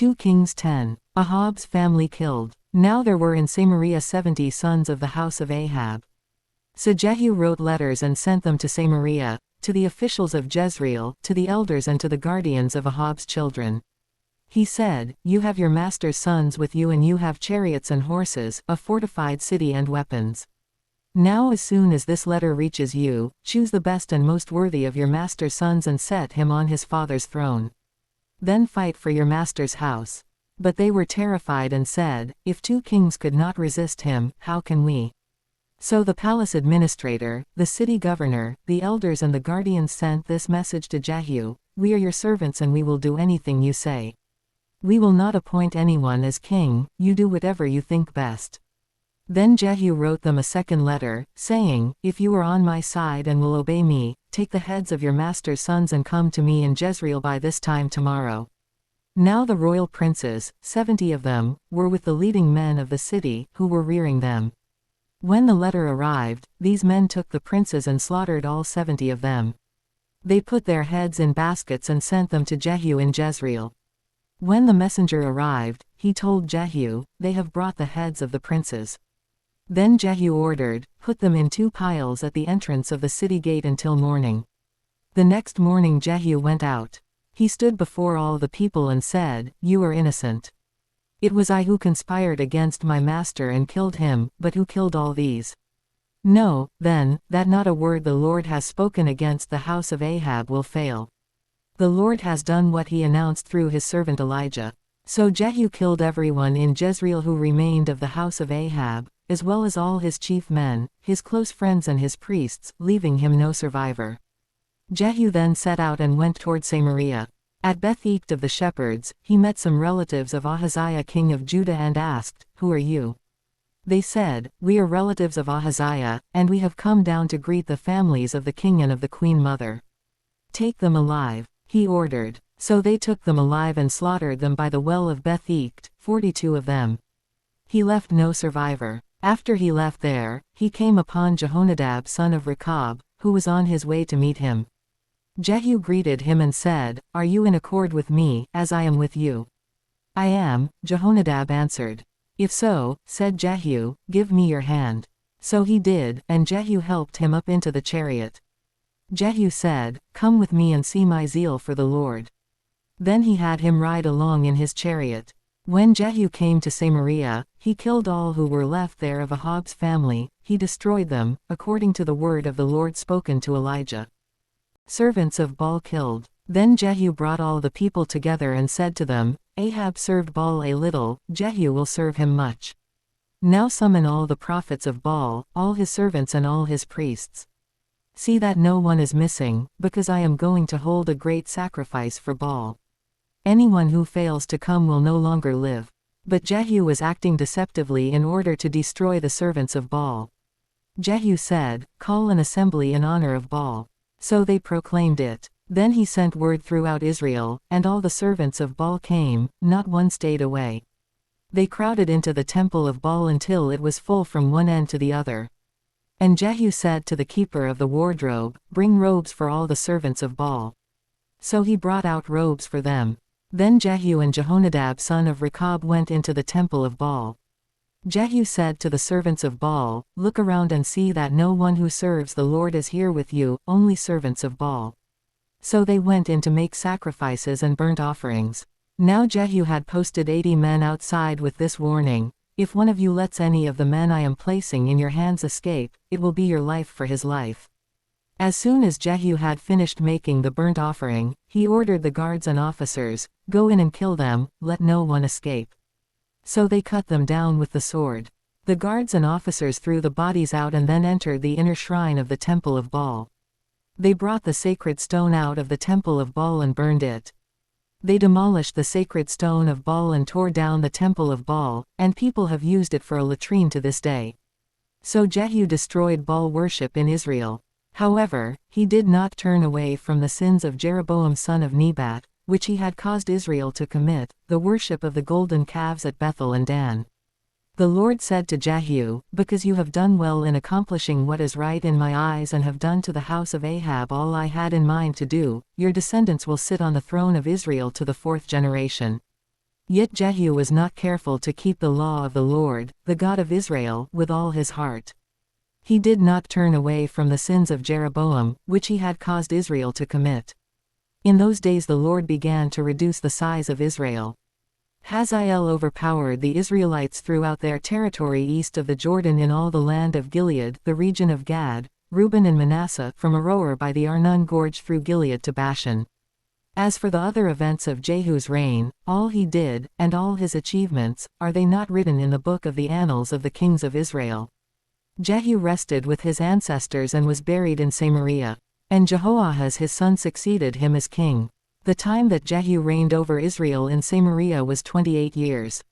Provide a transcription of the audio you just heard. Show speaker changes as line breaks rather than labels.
2 Kings 10. Ahab's family killed. Now there were in Samaria 70 sons of the house of Ahab. So Jehu wrote letters and sent them to Samaria, to the officials of Jezreel, to the elders and to the guardians of Ahab's children. He said, You have your master's sons with you, and you have chariots and horses, a fortified city and weapons. Now as soon as this letter reaches you, choose the best and most worthy of your master's sons and set him on his father's throne. Then fight for your master's house. But they were terrified and said, If 2 kings could not resist him, how can we? So the palace administrator, the city governor, the elders and the guardians sent this message to Jehu, We are your servants and we will do anything you say. We will not appoint anyone as king, you do whatever you think best. Then Jehu wrote them a second letter, saying, If you are on my side and will obey me, take the heads of your master's sons and come to me in Jezreel by this time tomorrow. Now the royal princes, 70 of them, were with the leading men of the city, who were rearing them. When the letter arrived, these men took the princes and slaughtered all 70 of them. They put their heads in baskets and sent them to Jehu in Jezreel. When the messenger arrived, he told Jehu, They have brought the heads of the princes. Then Jehu ordered, Put them in 2 piles at the entrance of the city gate until morning. The next morning Jehu went out. He stood before all the people and said, You are innocent. It was I who conspired against my master and killed him, but who killed all these? Know, then, that not a word the Lord has spoken against the house of Ahab will fail. The Lord has done what he announced through his servant Elijah. So Jehu killed everyone in Jezreel who remained of the house of Ahab, as well as all his chief men, his close friends and his priests, leaving him no survivor. Jehu then set out and went toward Samaria. At Beth-eked of the shepherds, he met some relatives of Ahaziah king of Judah and asked, Who are you? They said, We are relatives of Ahaziah, and we have come down to greet the families of the king and of the queen mother. Take them alive, he ordered. So they took them alive and slaughtered them by the well of Beth-eked, 42 of them. He left no survivor. After he left there, he came upon Jehonadab son of Rechab, who was on his way to meet him. Jehu greeted him and said, Are you in accord with me, as I am with you? I am, Jehonadab answered. If so, said Jehu, give me your hand. So he did, and Jehu helped him up into the chariot. Jehu said, Come with me and see my zeal for the Lord. Then he had him ride along in his chariot. When Jehu came to Samaria, he killed all who were left there of Ahab's family, he destroyed them, according to the word of the Lord spoken to Elijah. Servants of Baal killed. Then Jehu brought all the people together and said to them, Ahab served Baal a little, Jehu will serve him much. Now summon all the prophets of Baal, all his servants and all his priests. See that no one is missing, because I am going to hold a great sacrifice for Baal. Anyone who fails to come will no longer live. But Jehu was acting deceptively in order to destroy the servants of Baal. Jehu said, Call an assembly in honor of Baal. So they proclaimed it. Then he sent word throughout Israel, and all the servants of Baal came, not one stayed away. They crowded into the temple of Baal until it was full from one end to the other. And Jehu said to the keeper of the wardrobe, Bring robes for all the servants of Baal. So he brought out robes for them. Then Jehu and Jehonadab son of Rechab went into the temple of Baal. Jehu said to the servants of Baal, Look around and see that no one who serves the Lord is here with you, only servants of Baal. So they went in to make sacrifices and burnt offerings. Now Jehu had posted 80 men outside with this warning, If one of you lets any of the men I am placing in your hands escape, it will be your life for his life. As soon as Jehu had finished making the burnt offering, he ordered the guards and officers, Go in and kill them, let no one escape. So they cut them down with the sword. The guards and officers threw the bodies out and then entered the inner shrine of the temple of Baal. They brought the sacred stone out of the temple of Baal and burned it. They demolished the sacred stone of Baal and tore down the temple of Baal, and people have used it for a latrine to this day. So Jehu destroyed Baal worship in Israel. However, he did not turn away from the sins of Jeroboam son of Nebat, which he had caused Israel to commit, the worship of the golden calves at Bethel and Dan. The Lord said to Jehu, Because you have done well in accomplishing what is right in my eyes and have done to the house of Ahab all I had in mind to do, your descendants will sit on the throne of Israel to the 4th generation. Yet Jehu was not careful to keep the law of the Lord, the God of Israel, with all his heart. He did not turn away from the sins of Jeroboam, which he had caused Israel to commit. In those days the Lord began to reduce the size of Israel. Hazael overpowered the Israelites throughout their territory east of the Jordan in all the land of Gilead, the region of Gad, Reuben and Manasseh, from Aroer by the Arnon Gorge through Gilead to Bashan. As for the other events of Jehu's reign, all he did, and all his achievements, are they not written in the book of the annals of the kings of Israel? Jehu rested with his ancestors and was buried in Samaria. And Jehoahaz his son succeeded him as king. The time that Jehu reigned over Israel in Samaria was 28 years.